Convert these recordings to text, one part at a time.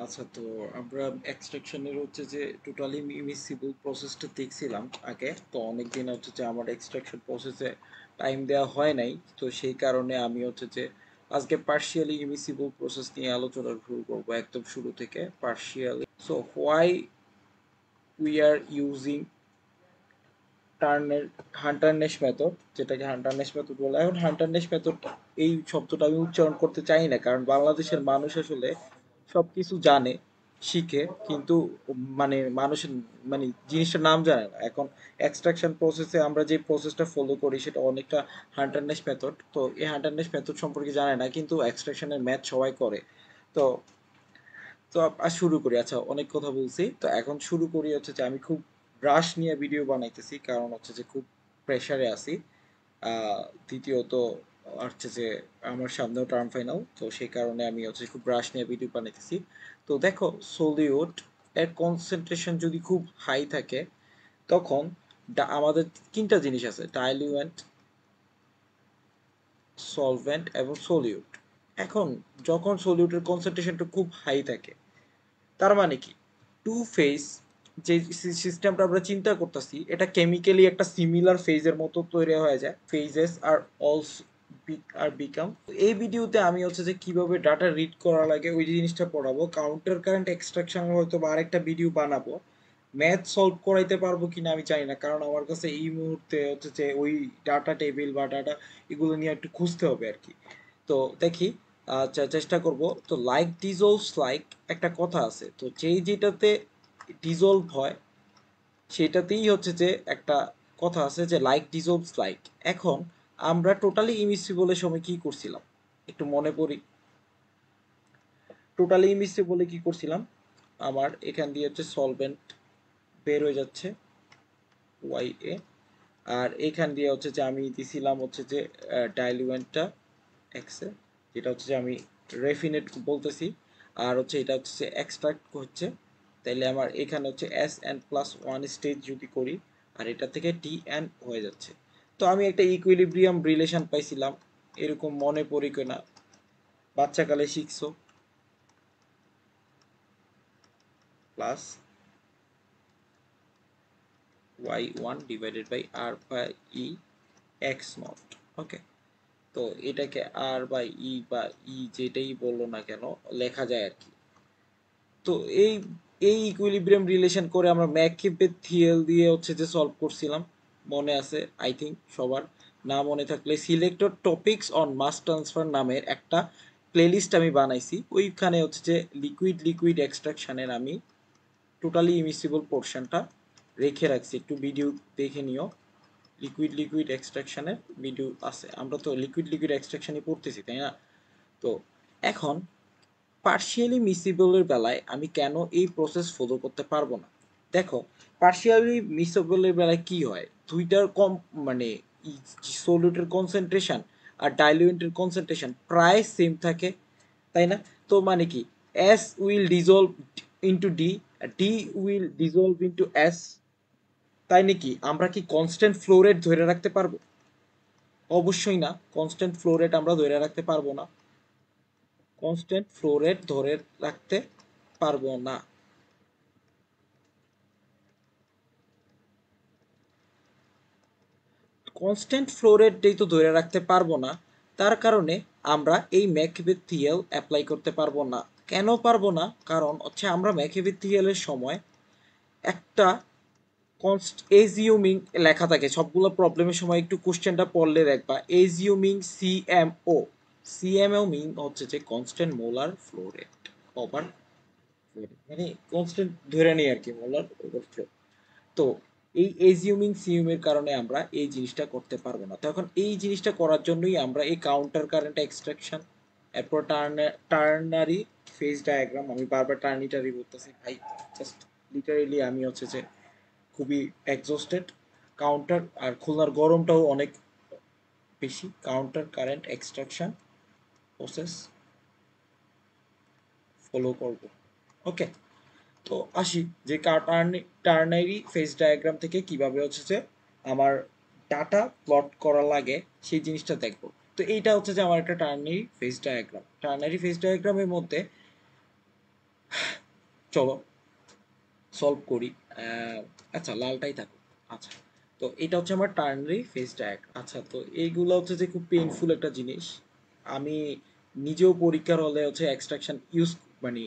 আচ্ছা, তো আমরা এক্সট্রাকশনের হচ্ছে যে টোটালি ইমিসিবল প্রসেসটা দেখছিলাম আগে। তো অনেকদিন হচ্ছে যে আমার এক্সট্রাকশন প্রসেসে টাইম দেওয়া হয় নাই। তো সেই কারণে আমি হচ্ছে যে আজকে পার্শিয়ালি ইমিসিবল প্রসেস নিয়ে আলোচনা শুরু করবো একদম শুরু থেকে partially. So why we are using টার্নের হান্টারনেস মেথড, যেটাকে হান্টারনেস মেথড বলে। এখন হান্টারনেস মেথড এই শব্দটা আমি উচ্চারণ করতে চাই না, কারণ বাংলাদেশের মানুষ আসলে সবকিছু জানে, শিখে, কিন্তু মানুষের জিনিসটার নাম জানে না। এখন এক্সট্রাকশন প্রসেসে আমরা যে প্রসেসটা ফলো করি সেটা অনেকটা হান্টারনেস মেথড। তো এই হান্টারনেস মেথড সম্পর্কে জানে না, কিন্তু এক্সট্রাকশনের ম্যাথ সবাই করে। তো তো শুরু করি। আচ্ছা, অনেক কথা বলছি, তো এখন শুরু করি হচ্ছে যে আমি খুব রাশ নিয়ে ভিডিও বানাইতেছি, কারণ হচ্ছে যে খুব প্রেসারে আছি। দ্বিতীয়ত হচ্ছে যে আমার সামনেও টার্ম ফাইনাল, তো সেই কারণে আমি হচ্ছে খুব রাশ নিয়ে ভিডিও বানাইতেছি। তো দেখো, সলিউট এর কনসেন্ট্রেশন যদি খুব হাই থাকে, তখন আমাদের তিনটা জিনিস আছে: ডাইলিউয়েন্ট, সলভেন্ট এবং সলিউট। এখন যখন সলিউটের কনসেন্ট্রেশনটা খুব হাই থাকে, তার মানে কি, টু ফেজ যে সিস্টেমটা আমরা চিন্তা করতেছি, এটা কেমিক্যালি একটা সিমিলার ফেজের মতো তৈরি হয়ে যায়। ফেজেস আর অলসো আর বিকাম। এই ভিডিওতে আমি হচ্ছে যে কিভাবে ডাটা রিড করা লাগে ওই জিনিসটা পড়াবো। কাউন্টার কারেন্ট এক্সট্রাকশন হয়তো বা আরেকটা ভিডিও বানাবো। ম্যাথ সলভ করাইতে পারবো কিনা আমি জানি না, কারণ আমার কাছে এই মুহূর্তে হচ্ছে যে ওই ডাটা টেবিল বা ডাটা এগুলো নিয়ে একটু খুঁজতে হবে আর কি। তো দেখি, চেষ্টা করব। তো লাইক ডিজলভস লাইক একটা কথা আছে, তো যেই যেটাতে ডিজলভ হয় সেটাতেই হচ্ছে যে একটা কথা আছে যে লাইক ডিজলভস লাইক। এখন আমরা টোটালি ইমিসিবলের সময় কি করছিলাম একটু মনে করি। টোটালি ইমিসিবলে কি করছিলাম, আমার এখান দিয়ে হচ্ছে সলভেন্ট বের হয়ে যাচ্ছে, ওয়াই এ। আর এখান দিয়ে হচ্ছে যে আমি দিছিলাম হচ্ছে যে ডাইলুয়েন্টটা এক্স এ, যেটা হচ্ছে যে আমি রেফিনেট বলতেছি। আর হচ্ছে এটা হচ্ছে এক্সট্রাক্ট হচ্ছে, তাইলে আমার এখানে হচ্ছে S N plus one stage যদি করি, আর এটা থেকে টি এন হয়ে যাচ্ছে। তো আমি একটা ইকুইলিব্রিয়াম রিলেশন পাইছিলাম, এরকম মনে পড়ি কিনা, বাচ্চাকালে শিখছো। Plus y one divided by r by E x naught. Okay, তো এটাকে আর বাই ই বা ই যেটাই বললো না কেন লেখা যায় আর কি। তো এই এই ইকুইলিব্রিয়াম রিলেশন করে আমরা ম্যাককিপের থিওরি দিয়ে হচ্ছে যে সলভ করছিলাম, মনে আছে আই থিঙ্ক সবার। না মনে থাকলে selected topics on mass transfer নামের একটা প্লেলিস্ট আমি বানাইছি। ওইখানে হচ্ছে যে লিকুইড লিকুইড এক্সট্রাকশনের আমি টোটালি ইমিসিবল পোর্শনটা রেখে রাখছি, একটু ভিডিও দেখে নিও। লিকুইড লিকুইড এক্সট্রাকশনের ভিডিও আছে, আমরা তো লিকুইড লিকুইড এক্সট্রাকশনই পড়তেছি, তাই না? তো এখন পার্শিয়ালি মিসিবলের বেলায় আমি কেন এই প্রসেস ফলো করতে পারবো না? দেখো, পার্শিয়ালি মিসিবলের বেলায় কি হয়, দুইটার কম মানে সলিউটের কনসেন্ট্রেশন আর ডাইলুয়েন্টের কনসেন্ট্রেশন প্রায় সেম থাকে, তাই না? তো মানে কি, S will dissolved into D, D will dissolved into S. তাই নাকি আমরা কি কনস্ট্যান্ট ফ্লো রেট ধরে রাখতে পারবো? অবশ্যই না, কনস্ট্যান্ট ফ্লো রেট আমরা ধরে রাখতে পারবো না। কনস্ট্যান্ট ফ্লো রেট ধরে রাখতে পারবো না। কনস্ট্যান্ট ফ্লো রেটটাই তো ধরে রাখতে পারবো না, তার কারণে আমরা এই ম্যাকবেথিয়েল অ্যাপ্লাই করতে পারবো না। কেন পারবো না? কারণ হচ্ছে আমরা ম্যাকবেথিয়েলের সময় একটা এজিউমিং লেখা থাকে সবগুলো প্রবলেমের সময়, একটু কোশ্চেনটা পড়লে দেখবা এজিউমিং সিএমও। সিএমও মিন হচ্ছে যে constant molar flow rate over, মানে কনস্ট্যান্ট ধরে নিই আর কি, মোলার ওভারফ্লো। তো এই এজিউমিং সিউমের কারণে আমরা এই জিনিসটা করতে পারবো না। তো এখন এই জিনিসটা করার জন্যই আমরা এই কাউন্টার কারেন্ট এক্সট্রাকশন, এরপর টার্নারি ফেজ ডায়াগ্রাম, আমি বারবার টার্নিটারি বলতেছি ভাই, জাস্ট লিটারেলি আমি হচ্ছে যে খুবই এক্সস্টেড। কাউন্টার আর খুলনার গরমটাও অনেক বেশি। Counter current extraction process follow করব। ওকে, তো আসি যে টার্নারি ফেজ ডায়াগ্রাম থেকে কিভাবে হচ্ছে যে আমার ডাটা প্লট করা লাগে সেই জিনিসটা দেখব। তো এইটা হচ্ছে যে আমার একটা ternary phase diagram. Ternary phase ডায়াগ্রামের মধ্যে চলো সলভ করি। আচ্ছা লালটাই থাকুক। আচ্ছা, তো এটা হচ্ছে আমার টার্নারি ফেজ ডায়াগ্রাম। আচ্ছা, তো এইগুলো হচ্ছে যে খুব পেইনফুল একটা জিনিস। আমি নিজেও পরীক্ষার হলে হচ্ছে এক্সট্রাকশন ইউজ মানে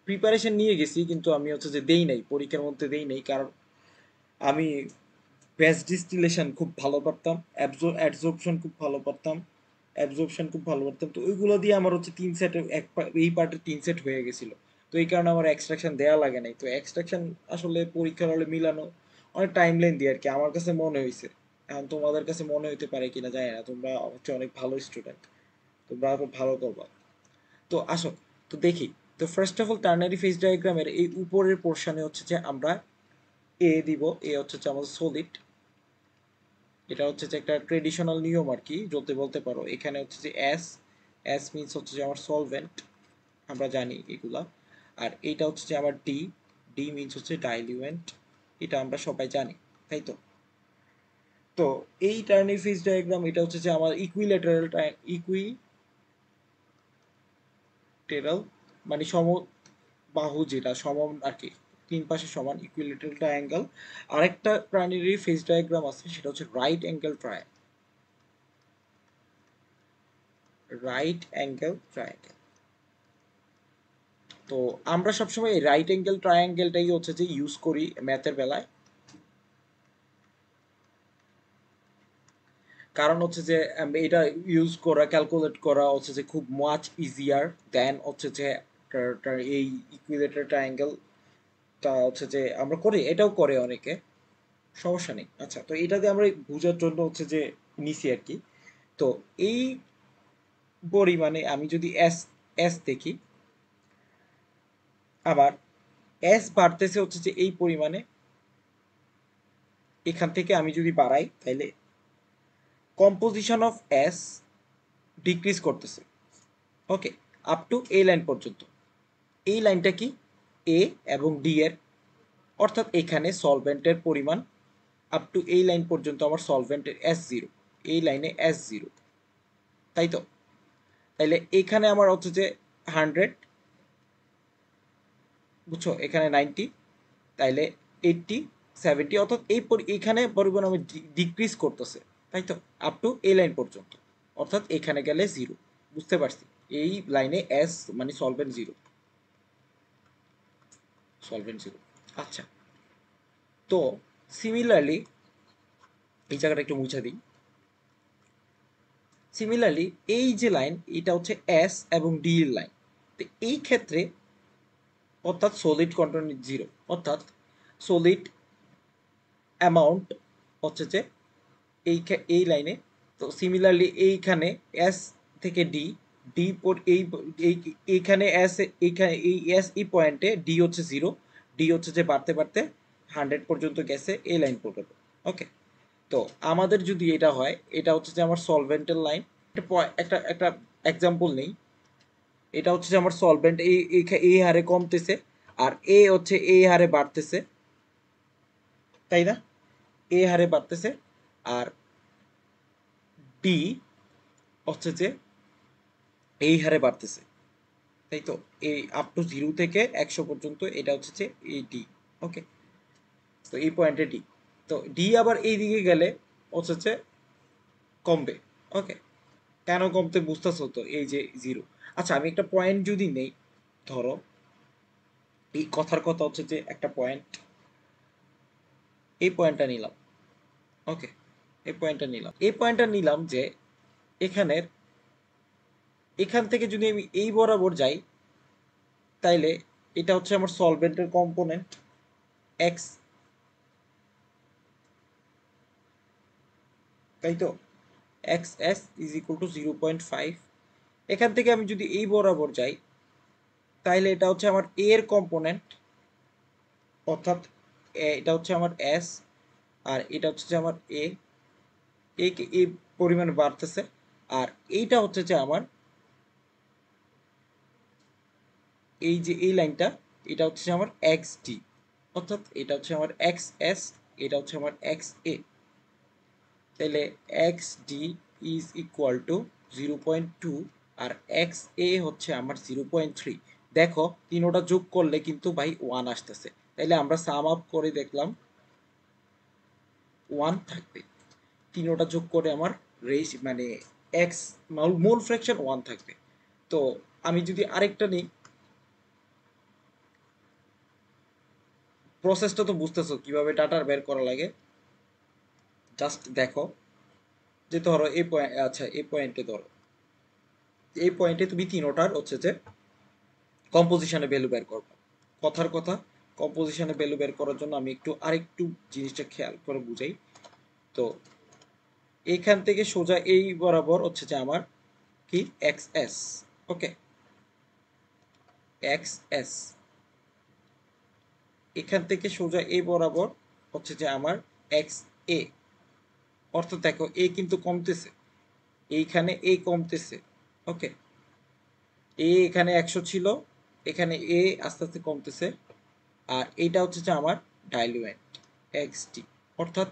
প্রিপারেশন নিয়ে গেছি, কিন্তু আমি হচ্ছে যে দেই নাই, পরীক্ষার মধ্যে দেই নাই, কারণ আমি ব্যাচ ডিস্টিলেশন খুব ভালো পারতাম, অ্যাবজর্পশন খুব ভালো পারতাম, খুব ভালো পারতাম। তো ওইগুলো দিয়ে আমার হচ্ছে তিন সেটের এই পার্টের তিন সেট হয়ে গেছিল। তো এই কারণে আমার এক্সট্রাকশন দেওয়া লাগে নাই। তো এক্সট্রাকশন আসলে পরীক্ষার হলে মিলানো অনেক টাইম লাইন দিয়ে আর কি, আমার কাছে মনে হয়েছে। এখন তোমাদের কাছে মনে হইতে পারে কিনা জানি না, তোমরা হচ্ছে অনেক ভালো স্টুডেন্ট, তোমরা আরো ভালো করবা। তো আসো, তো দেখি। তো first of all ternary phase ডায়াগ্রামের এই উপরের পোর্শনে হচ্ছে যে আমরা এ দিব। এ হচ্ছে যে আমাদের সলিড, এটা হচ্ছে যে একটা ট্রেডিশনাল নিয়ম আর কি, যদি বলতে পারো। এখানে হচ্ছে যে এস, এস মিনস হচ্ছে যে আমার সলভেন্ট, আমরা জানি এগুলা। আর এইটা হচ্ছে যে আমার ডি, ডি মিনস হচ্ছে ডাইলিউয়েন্ট, এটা আমরা সবাই জানি, তাই তো? তো এই টার্নারি ফেজ ডায়াগ্রাম এটা হচ্ছে যে আমার ইকুইল্যাটারাল, ইকুইটেরাল মানে সমবাহু, যেটা সমান আর কি, তিন পাশে সমান, ইকুইল্যাটারাল ট্রায়াঙ্গেল। আরেকটা টার্নারি ফেজ ডায়াগ্রাম আছে, সেটা হচ্ছে রাইট অ্যাঙ্গেল ট্রায়াঙ্গেল। তো আমরা সবসময় এই রাইট অ্যাঙ্গেল ট্রায়াঙ্গেলটাই হচ্ছে যে ইউজ করি ম্যাথের বেলায়, কারণ হচ্ছে যে এটা ইউজ করা, ক্যালকুলেট করা হচ্ছে যে খুব মাচ ইজিয়ার দেন হচ্ছে যে এই ইকুইলেটার ট্রায়াঙ্গেলটা হচ্ছে যে আমরা করি, এটাও করে অনেকে, সমস্যা নেই। আচ্ছা, তো এটা দিয়ে আমরা বোঝার জন্য হচ্ছে যে নিছি আর কি। তো এই পরিমাণে আমি যদি এস, এস দেখি, আবার এস বাড়তেছে হচ্ছে যে এই পরিমাণে, এখান থেকে আমি যদি বাড়াই তাহলে কম্পোজিশন অফ এস ডিক্রিজ করতেছে। ওকে, আপ টু এই লাইন পর্যন্ত। এই লাইনটা কি, এ এবং ডি এর, অর্থাৎ এখানে সলভেন্টের পরিমাণ আপ টু এই লাইন পর্যন্ত আমার সলভেন্টের এস জিরো, এই লাইনে এস জিরো, তাই তো? তাইলে এখানে আমার হচ্ছে যে 100, বুঝছো, এখানে 90, তাইলে 80, 70, অর্থাৎ এইখানে পরিমাণ আমি ডিক্রিজ করতেছে, তাই তো? আপ টু এই লাইন পর্যন্ত, অর্থাৎ এখানে গেলে জিরো, বুঝতে পারছি? এই লাইনে এস মানে সলভেন্ট জিরো, সলভেন্ট জিরো। আচ্ছা, তো সিমিলারলি এই জায়গাটা একটু মুছে দিই। সিমিলারলি এই যে লাইন, এটা হচ্ছে এস এবং ডি এর লাইন। তো এই ক্ষেত্রে অর্থাৎ সলিড কন্টেন্ট জিরো, অর্থাৎ সলিড অ্যামাউন্ট হচ্ছে যে এই লাইনে। তো সিমিলারলি এইখানে এস থেকে ডি, ডি এইখানে এস, এইখানে এই এস এই পয়েন্টে ডি হচ্ছে জিরো, ডি হচ্ছে যে বাড়তে বাড়তে 100 পর্যন্ত গেছে এই লাইন পর্যন্ত। ওকে, তো আমাদের যদি এটা হয়, এটা হচ্ছে যে আমার সলভেন্টের লাইন। একটা একটা এক্সাম্পল নেই, এটা হচ্ছে যে আমার সলভেন্ট এই হারে কমতেছে, আর এ হচ্ছে এই হারে বাড়তেছে, তাই না? এই হারে বাড়তেছে, আর ডি হচ্ছে যে এই হারে বাড়তেছে, তাই তো? এই আপ টু 0 থেকে 100 পর্যন্ত এটা হচ্ছে যে এই ডি। ওকে, তো এই পয়েন্টে ডি, তো ডি আবার এই দিকে গেলে হচ্ছে যে কমবে। ওকে, কেন কমতে বুঝতেছো তো, এই যে জিরো। আচ্ছা, আমি একটা পয়েন্ট যদি নেই, ধরো এই কথার কথা হচ্ছে যে একটা পয়েন্ট, এই পয়েন্টটা নিলাম। ওকে, এই পয়েন্টটা নিলাম যে এখানের, এখান থেকে যদি আমি এই বরাবর যাই, তাইলে এটা হচ্ছে আমার সলভেন্টের কম্পোনেন্ট এক্স, তাই তো? X S is equal two 0.5। এখান থেকে আমি যদি এই বরাবর যাই, তাইলে এটা হচ্ছে আমার এ এর কম্পোনেন্ট, অর্থাৎ এটা হচ্ছে আমার এস, আর এটা হচ্ছে যে আমার এ, এই পরিমাণে বাড়তেছে। আর এইটা হচ্ছে যে আমার এই যে এই লাইনটা, এটা হচ্ছে যে আমার এক্স ডি, অর্থাৎ এটা হচ্ছে আমার এক্স এস, এটা হচ্ছে আমার এক্স এ। তাহলে x D is equal to 0.2, আর এক্স এ হচ্ছে আমার 0.3। দেখো তিনোটা যোগ করলে কিন্তু ভাই 1 আসতেছে, তাইলে আমরা সাম আপ করে দেখলাম 1 থাকবে। তিনোটা যোগ করে আমার রেস মানে এক্স মোল ফ্র্যাকশন 1 থাকবে। তো আমি যদি আরেকটা নিই, প্রসেসটা তো বুঝতেছো কিভাবে ডাটা বের করা লাগে। জাস্ট দেখো যে ধরো এই পয়েন্ট, আচ্ছা এই পয়েন্টে ধরো, এই পয়েন্টে তুমি তিনোটার হচ্ছে যে কম্পোজিশনে ভ্যালু বের করবে। কথার কথা, কম্পোজিশনে ভ্যালু বের করার জন্য আমি একটু আরেকটু জিনিসটা খেয়াল করে বুঝাই। তো এইখান থেকে সোজা এই বরাবর হচ্ছে যে আমার কি এক্স এস, ওকে এক্স এস, এখান থেকে সোজা এই বরাবর হচ্ছে যে আমার এক্স এ। অর্থাৎ দেখো এ কিন্তু কমতেছে, এইখানে এ কমতেছে, ওকে এ এখানে 100 ছিল, এখানে এ আস্তে আস্তে কমতেছে। আর এইটা হচ্ছে যে আমার ডাইলুয়েন্ট এক্স টি, অর্থাৎ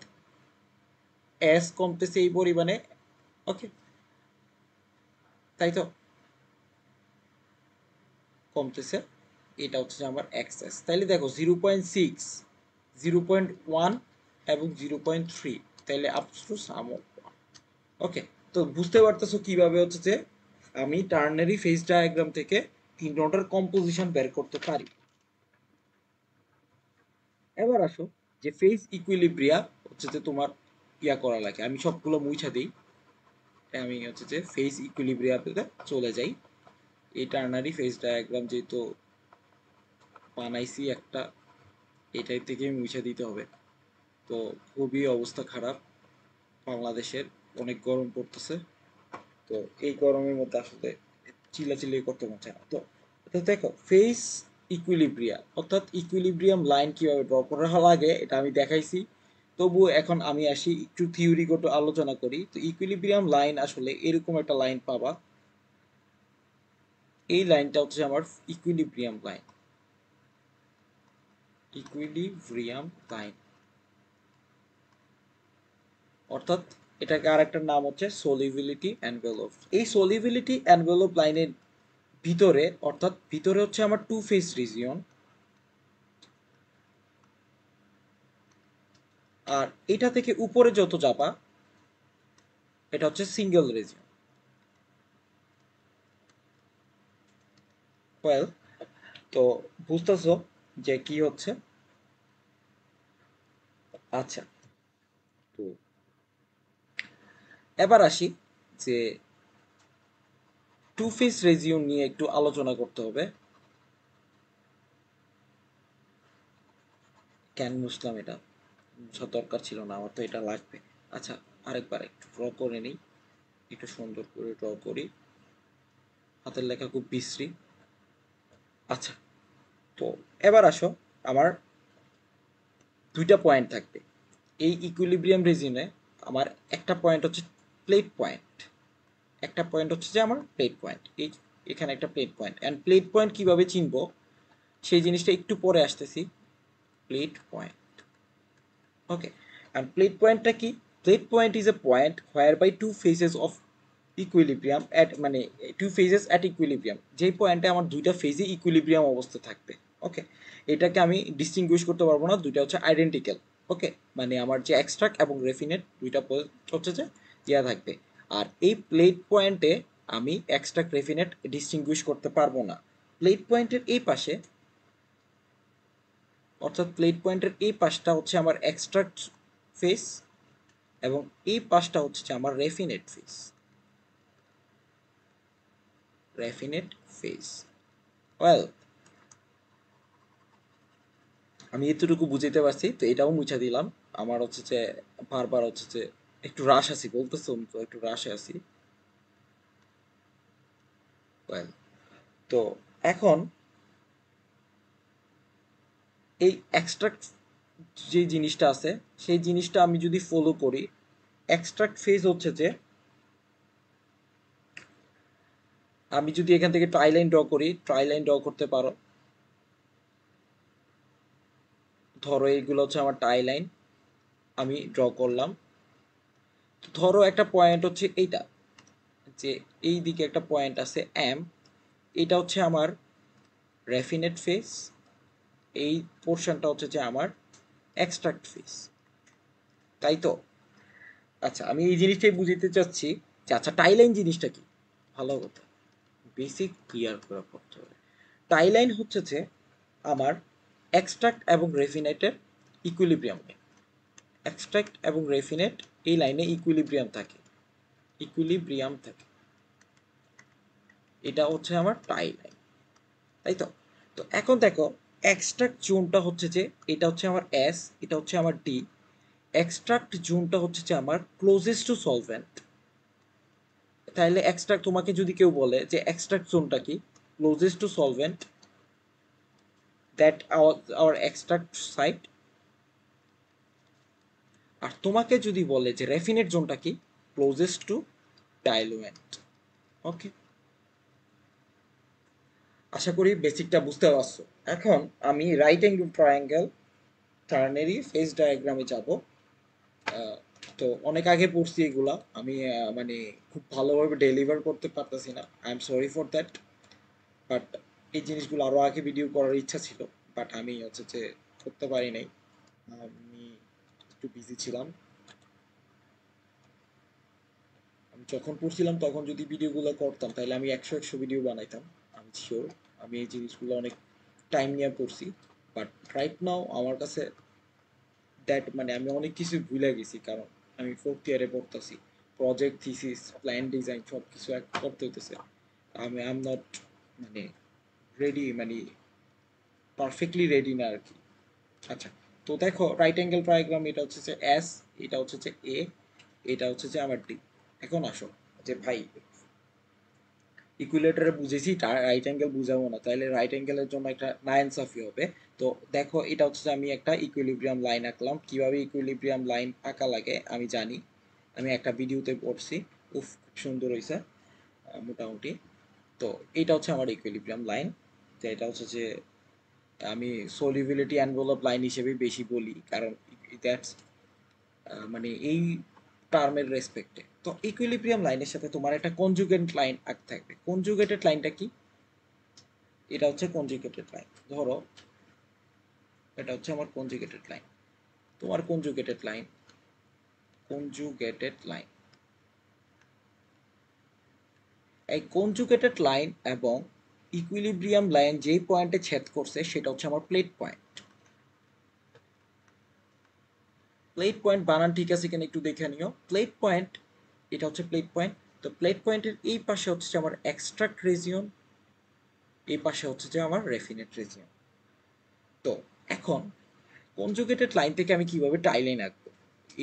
এস কমতেছে এই পরিমাণে, ওকে তাই তো কমতেছে। এটা হচ্ছে যে আমার এক্সএস। তাইলে দেখো 0.6, 0.1 এবং 0.3, তাইলে আপ টু সাম অফ 1। ওকে, তো বুঝতে পারতেছো কিভাবে হচ্ছে যে আমি টার্নারি ফেজ ডায়াগ্রাম থেকে তিন নোটের কম্পোজিশন বের করতে পারি। এবার আসো যে ফেজ ইকুইলিব্রিয়া হচ্ছে যে তোমার ইয়া করা লাগে, আমি সবগুলো মুছা দিই। আমি হচ্ছে যে ফেজ ইকুইলিব্রিয়াতে চলে যাই। এই টার্নারি ফেজ ডায়াগ্রাম যেহেতু বানাইছি একটা, এটাই থেকে মুছে দিতে হবে। তো খুবই অবস্থা খারাপ বাংলাদেশের, অনেক গরম পড়তেছে। তো এই গরমের মধ্যে আসলে চিল্লাচিল্লি করতে মন চায় না। তো তো দেখো ফেস ইকুইলিব্রিয়া অর্থাৎ ইকুইলিব্রিয়াম লাইন কিভাবে ড্র করা লাগে এটা আমি দেখাইছি। তবু এখন আমি আসি একটু থিওরিগত আলোচনা করি। তো ইকুইলিব্রিয়াম লাইন আসলে এরকম একটা লাইন পাবা, এই লাইনটা হচ্ছে আমার ইকুইলিব্রিয়াম লাইন, ইকুইলিব্রিয়াম লাইন অর্থাৎ এটাকে আরেকটা নাম হচ্ছে সলিবিলিটি এনভেলপ। এই সলিবিলিটি এনভেলপ লাইনের ভিতরে, অর্থাৎ ভিতরে হচ্ছে আমার টু ফেজ রিজিয়ন, আর এটা থেকে উপরে যত যাবা এটা হচ্ছে সিঙ্গেল রিজিয়ন। ওয়েল, তো বুঝতেছো যে কি হচ্ছে। আচ্ছা, তো এবার আসি যে টু ফেজ রিজিয়ন নিয়ে একটু আলোচনা করতে হবে। কেন মুছলাম এটা, মুছার দরকার ছিল না, আমার তো এটা লাগবে। আচ্ছা, আরেকবার একটু ড্র করে নিই, একটু সুন্দর করে ড্র করি। হাতের লেখা খুব বিশ্রী। আচ্ছা, তো এবার আসো, আমার দুইটা পয়েন্ট থাকবে এই ইকুইলিব্রিয়াম রিজিয়নে। আমার একটা পয়েন্ট হচ্ছে প্লেট পয়েন্ট, একটা পয়েন্ট হচ্ছে যে আমার প্লেট পয়েন্ট, এই এখানে একটা plate point. And plate point কিভাবে চিনবো সেই জিনিসটা একটু পরে আসতেছি। Plate point, okay, and plate পয়েন্টটা কি? Plate point is a point where by two phases of equilibrium at মানে টু ফেজেস অ্যাট ইকুইলিব্রিয়াম, যেই পয়েন্টে আমার দুইটা ফেজে ইকুইলিব্রিয়াম অবস্থা থাকবে। ওকে, এটাকে আমি ডিস্টিংগুইশ করতে পারবো না, দুইটা হচ্ছে আইডেন্টিক্যাল। ওকে, মানে আমার যে এক্সট্রাক্ট এবং রেফিনেট দুইটা হচ্ছে যে ইয়া থাকবে। আর এই প্লেট পয়েন্টে আমি এক্সট্রাক্ট রেফিনেট ডিস্টিংগুইশ করতে পারবো না। প্লেট পয়েন্টের এই পাশে, অর্থাৎ প্লেট পয়েন্টের এই পাশটা হচ্ছে আমার এক্সট্রাক্ট ফেস এবং এই পাশটা হচ্ছে যে আমার রেফিনেট ফেস, রেফিনেট ফেস। ওয়েল, আমি এতটুকু বুঝাইতে পারছি, তো এটাও মুছা দিলাম। আমার হচ্ছে যে বারবার হচ্ছে যে একটু রাশ আছি, বলতেছো তো একটু রাশে আছি। ওয়েল, তো এখন এই এক্সট্রাক্ট যে জিনিসটা আছে সেই জিনিসটা আমি যদি ফলো করি, এক্সট্রাক্ট ফেজ হচ্ছে যে আমি যদি এখান থেকে ট্রাই লাইন ড্র করি, ট্রাই লাইন ড্র করতে পারো। ধরো এইগুলো হচ্ছে আমার টাই লাইন, আমি ড্র করলাম। ধরো একটা পয়েন্ট হচ্ছে এইটা, যে এই দিকে একটা পয়েন্ট আছে এম, এটা হচ্ছে আমার রেফিনেট ফেস, এই পোর্শনটা হচ্ছে যে আমার এক্সট্রাক্ট ফেস, তাই তো? আচ্ছা, আমি এই জিনিসটাই বুঝতে চাচ্ছি যে আচ্ছা টাইলাইন জিনিসটা কি। ভালো কথা, বেসিক ক্লিয়ার করে পড়তে হবে। টাইলাইন হচ্ছে যে আমার এক্সট্রাক্ট এবং রেফিনেটের ইকুইলিব্রিয়াম লাইন। এক্সট্রাক্ট এবং রেফিনেট এই লাইনে ইকুইলিব্রিয়াম থাকে, ইকুইলিব্রিয়াম থাকে, এটা হচ্ছে আমার টাই লাইন, তাই তো? তো এখন দেখো, এক্সট্রাক্ট জোনটা হচ্ছে যে এটা হচ্ছে আমার এস, এটা হচ্ছে আমার ডি। এক্সট্রাক্ট জোনটা হচ্ছে যে আমার ক্লোজেস্ট টু সলভেন্ট। তাহলে এক্সট্রাক্ট, তোমাকে যদি কেউ বলে যে এক্সট্রাক্ট জোনটা কি, closest to solvent, that our extract site. আর তোমাকে যদি বলে যে রেফিনেট জোনটা কি, ক্লোজেস্ট টু ডাইলুয়েন্ট। ওকে, আশা করি বেসিকটা বুঝতে পারছো। এখন আমি right angle triangle ternary phase ডায়াগ্রামে যাব। আহ, তো অনেক আগে পড়ছি এগুলা, আমি মানে খুব ভালোভাবে ডেলিভার করতে পারতেছি না, I am sorry for that. But এই জিনিসগুলো আরো আগে ভিডিও করার ইচ্ছা ছিল, বাট আমি হচ্ছে যে করতে পারি নাই, আমি একটু বিজি ছিলাম। আমি যখন পড়ছিলাম তখন যদি ভিডিওগুলো করতাম তাহলে আমি 100 ভিডিও বানাইতাম, আমি শিওর। আমি এই জিনিসগুলো অনেক টাইম নিয়ে পড়ছি, বাট রাইট নাও আমার কাছে দ্যাট মানে আমি অনেক কিছু ভুলে গেছি, কারণ আমি 4th ইয়ারে পড়তেছি, প্রজেক্ট থিসিস প্ল্যান ডিজাইন সব কিছু এক করতে হইতেছে। আমি আই এম নট মানে রেডি, মানে পারফেক্টলি রেডি না আর কি। আচ্ছা, তো দেখো রাইট অ্যাঙ্গেল ট্রায়াগ্রাম, এটা হচ্ছে যে এস, এটা হচ্ছে যে এ, এটা হচ্ছে যে আমার ডি। এখন আসো যে ভাই, ইকুইলেটারে বুঝেছি, রাইট অ্যাঙ্গেল বুঝাবো না, তাহলে রাইট অ্যাঙ্গেলের জন্য একটা নায়ানসাফি হবে। তো দেখো, এটা হচ্ছে যে আমি একটা ইকুইলিব্রিয়াম লাইন আঁকলাম। কিভাবে ইকুইলিব্রিয়াম লাইন আঁকা লাগে আমি জানি, আমি একটা ভিডিওতে পড়ছি। উফ, খুব সুন্দর হয়েছে মোটামুটি। তো এটা হচ্ছে আমার ইকুইলিব্রিয়াম লাইন, তো এটা হচ্ছে যে আমি সলিবিলিটি অ্যানভেলপ লাইন হিসেবে বেশি বলি, কারণ দ্যাটস মানে এই টার্মের রেসপেক্টে। তো ইকুইলিব্রিয়াম লাইনের সাথে তোমার একটা কনজুগেট লাইন আঁকতে থাকবে। কনজুগেটেড লাইনটা কি? এটা হচ্ছে কনজুগেটেড লাইন। ধরো এটা হচ্ছে আমার কনজুগেটেড লাইন, তোমার কনজুগেটেড লাইন, কনজুগেটেড লাইন, এই কনজুগেটেড লাইন এবং ইকুইলিব্রিয়াম লাইন যেই পয়েন্টে ছেদ করছে সেটা হচ্ছে আমার প্লেট পয়েন্ট। প্লেট পয়েন্ট বানান ঠিক আছে কিনা একটু দেখে নিও। প্লেট পয়েন্ট, এটা হচ্ছে প্লেট পয়েন্ট। তো প্লেট পয়েন্টের এই পাশে হচ্ছে যে আমার এক্সট্রাক্ট রিজিয়ন, এই পাশে হচ্ছে যে আমার রেফিনেট রিজিয়ন। তো এখন কনজুগেটেড লাইন থেকে আমি কিভাবে টাই লাইন আঁকবো,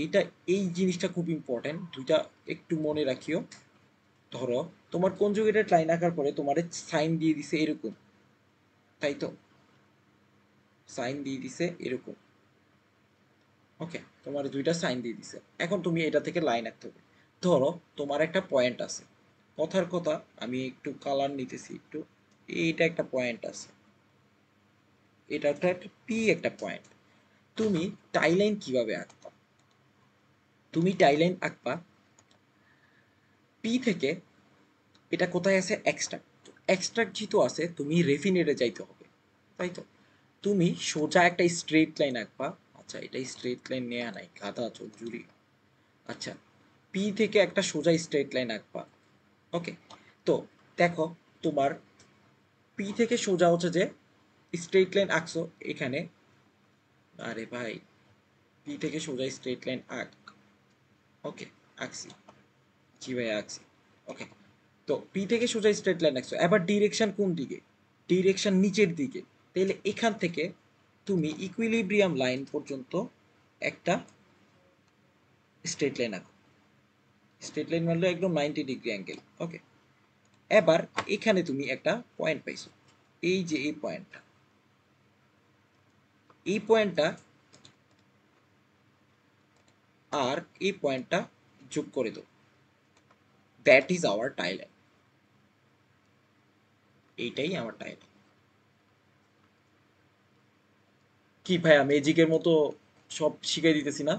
এইটা, এই জিনিসটা খুব ইম্পর্টেন্ট, দুইটা একটু মনে রাখিও। ধরো তোমার কনজুগেটেড লাইন আঁকার পরে তোমার সাইন দিয়ে দিছে এরকম, তাই তো? সাইন দিয়ে দিছে এরকম, ওকে, তোমার দুইটা সাইন দিয়ে দিছে। এখন তুমি এটা থেকে লাইন আঁকতে হবে। ধরো তোমার একটা পয়েন্ট আছে, কথার কথা, আমি একটু কালার নিতেছি একটু, এইটা একটা পয়েন্ট আছে, এটা একটা পি একটা পয়েন্ট। তুমি টাই লাইন কিভাবে আঁকবা? তুমি টাই লাইন আঁকবা পি থেকে, এটা কোথায় আছে? এক্সট্রাক্ট। এক্সট্রাক্ট যেহেতু আছে তুমি রেফিনেটে যাইতে হবে, তাই তো? তুমি সোজা একটা স্ট্রেট লাইন আঁকবা। আচ্ছা, এটা স্ট্রেট লাইন নেওয়া নাই, গাধা চোখ জুড়ি। আচ্ছা, পি থেকে একটা সোজা স্ট্রেট লাইন আঁকবা, ওকে। তো দেখো, তোমার পি থেকে সোজা হচ্ছে যে স্ট্রেট লাইন আঁকছো এখানে। আরে ভাই, পি থেকে সোজা স্ট্রেট লাইন আঁক, ওকে, আঁকছি, জি ভাই আঁকছি, ওকে। তো পি থেকে সোজা স্ট্রেট লাইন আঁকছো, এবার ডিরেকশন কোন দিকে? ডিরেকশন নিচের দিকে। তাহলে এখান থেকে তুমি ইকুইলিব্রিয়াম লাইন পর্যন্ত একটা স্ট্রেট লাইন আঁকো। স্ট্রেট লাইন মানলে একদম 90 ডিগ্রি অ্যাঙ্গেল, ওকে। এবার এখানে তুমি একটা পয়েন্ট পাইছো, এই যে এই পয়েন্টটা, এই পয়েন্টটা আর এই পয়েন্টটা যোগ করে দাও, that is our tie line. এইটাই আমার টাই লাইন। কি ভাইয়া, ম্যাজিকের মতো সব শিখাই দিতেছি না?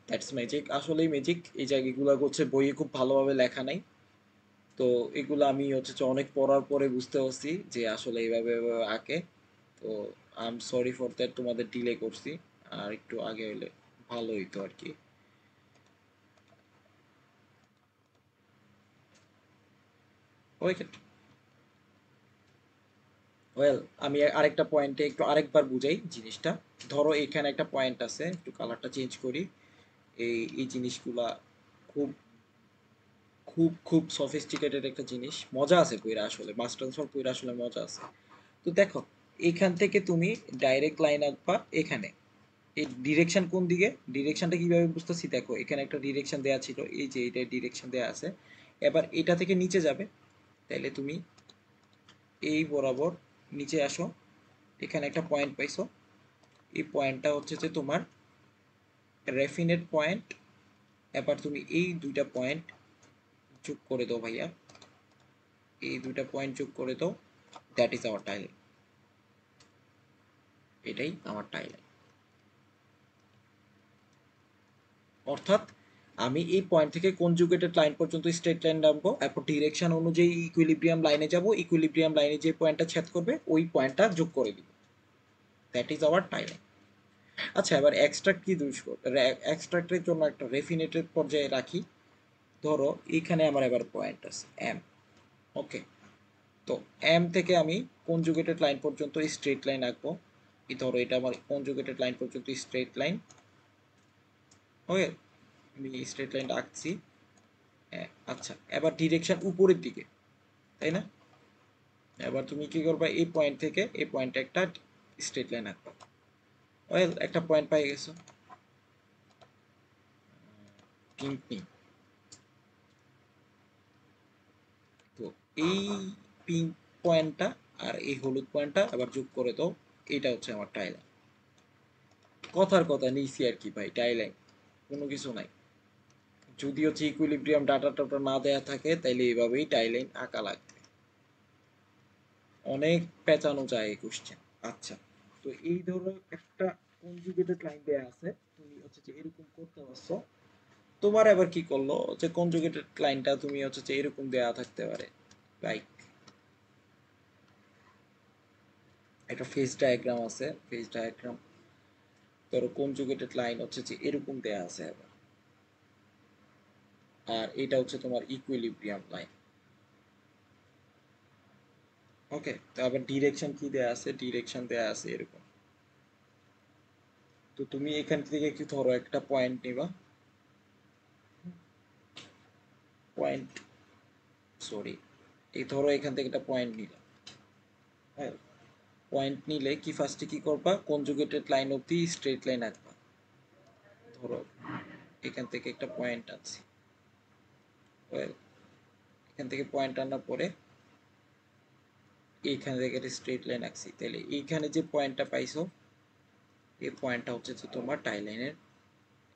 দ্যাটস ম্যাজিক, আসলেই ম্যাজিক। এই জায়গাগুলো হচ্ছে বইয়ে খুব ভালোভাবে লেখা নাই। তো এগুলো আমি অনেক পড়ার পরে বুঝতে পারছি যে আসলে এইভাবে এভাবে আঁকে। তো I am sorry for that, তোমাদের ডিলে করছি। আর একটু আগে হইলে ভালো হইতো আর কি। ওকে, ওয়েল, আমি আরেকটা পয়েন্টে একটু আরেকবার বুঝাই জিনিসটা। ধরো এখানে একটা পয়েন্ট আছে, একটু কালারটা চেঞ্জ করি। এই জিনিসগুলা খুব খুব খুব সফিস্টিকেটেড একটা জিনিস, মজা আছে কইরা, আসলে মাস ট্রান্সফার কইরা আসলে মজা আছে। তো দেখো, এখান থেকে তুমি ডাইরেক্ট লাইন আঁকবা এখানে। এই ডিরেকশন কোন দিকে, ডিরেকশনটা কিভাবে বুঝতেছি, দেখো এখানে একটা ডিরেকশন দেওয়া ছিল, এই যে এটা ডিরেকশন দেওয়া আছে। এবার এটা থেকে নিচে যাবে, তাইলে তুমি এই বরাবর নিচে আসো, এখানে একটা পয়েন্ট পাইছো। এই পয়েন্টটা হচ্ছে যে তোমার রেফিনেট পয়েন্ট। এবার তুমি এই দুইটা পয়েন্ট যোগ করে দাও ভাইয়া, এই দুইটা পয়েন্ট যোগ করে দাও। দ্যাট ইজ আওয়ার টাইল, এটাই আমার টাইল। অর্থাৎ আমি এই পয়েন্ট থেকে কনজুগেটেড লাইন পর্যন্ত স্ট্রেট লাইন নামবো, এরপর ডিরেকশন অনুযায়ী ইকুইলিব্রিয়াম লাইনে যাব, ইকুইলিব্রিয়াম লাইনে যে পয়েন্টটা ছেদ করবে ওই পয়েন্টটা যোগ করে দিব। That is hour tile. আচ্ছা, এবার এক্সট্রাক্ট কি ইউজ করব? এক্সট্রাক্টের জন্য একটা রেফিনেটেড পর্যায়ে রাখি। ধরো এইখানে আমার এবার পয়েন্ট আছে এম। ওকে, তো এম থেকে আমি কনজুগেটেড লাইন পর্যন্ত স্ট্রেট লাইন আঁকবো। এই ধরো এটা আমার কনজুগেটেড লাইন পর্যন্ত স্ট্রেট লাইন। ওকে, আমি স্ট্রেট লাইনটা আঁকছি। আচ্ছা, এবার ডিরেকশন উপরের দিকে, তাই না? এবার তুমি কি করবা, এই পয়েন্ট থেকে এই পয়েন্টে একটা স্ট্রেট লাইন আঁকবা। ওয়েল, একটা পয়েন্ট পাই গেছো, পিঙ্ক। তো এই পিঙ্ক পয়েন্টটা আর এই হলুদ পয়েন্টটা আবার যোগ করে দাও। এটা হচ্ছে আমার টাইলাইন। কথার কথা নিয়েছি আর কি ভাই, টাইলাইন কোনো কিছু নাই। যদি হচ্ছে ইকুইলিব্রিয়াম ডাটা টাটা না দেয়া থাকে তাইলে এইভাবেই টাইলাইন আঁকা লাগবে। অনেক পেঁচানো যায় এই কোশ্চেন। আচ্ছা, তো এই ধরো একটা কনজুগেটেড লাইন দেয়া আছে, তুমি হচ্ছে যে এরকম করতে পারছো। তোমার আবার কি করলো যে কনজুগেটেড লাইনটা তুমি হচ্ছে যে এরকম দেয়া থাকতে পারে, লাইক একটা ফেজ ডায়াগ্রাম আছে, ফেজ ডায়াগ্রাম। ধরো কনজুগেটেড লাইন হচ্ছে যে এরকম দেয়া আছে আবার, আর এটা হচ্ছে তোমার ইকুইলিব্রিয়াম লাইন। ওকে, তো আবার ডিরেকশন কি দেয়া আছে, ডিরেকশন দেয়া আছে এরকম। তো তুমি এখান থেকে কি ধরো একটা পয়েন্ট নিবা, পয়েন্ট, সরি, এই ধরো এখান থেকে একটা পয়েন্ট নিলাম। হ্যাঁ, পয়েন্ট নিলে কি ফার্স্টে কি করবা, কনজুগেটেড লাইন অবধি স্ট্রেট লাইন আঁকবা। ধরো এখান থেকে একটা পয়েন্ট আছে, এখান থেকে পয়েন্ট আনার পরে এইখান থেকে একটা স্ট্রেট লাইন আঁকছি, তাহলে এইখানে যে পয়েন্টটা পাইছো এই পয়েন্টটা হচ্ছে যে তোমার টাই লাইনের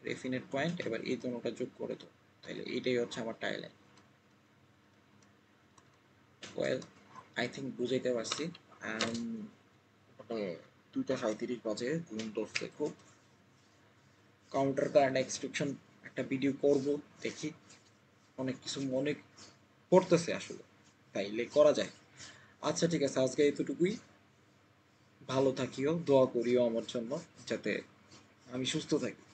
রেফিনেট পয়েন্ট। এবার এই দুটোটা যোগ করে দাও, তাহলে এইটাই হচ্ছে আমার টাই লাইন। ওয়েল, আই থিঙ্ক বুঝাইতে পারছি। মানে 2টা 37 বাজে, ঘুম ধরছে খুব। কাউন্টার কারেন্ট এক্সট্রাকশন একটা ভিডিও করব, দেখি। অনেক কিছু মনে পড়তেছে আসলে, তাইলে করা যায়। আচ্ছা ঠিক আছে, আজকে এতটুকুই। ভালো থাকিও, দোয়া করিও আমার জন্য যাতে আমি সুস্থ থাকি।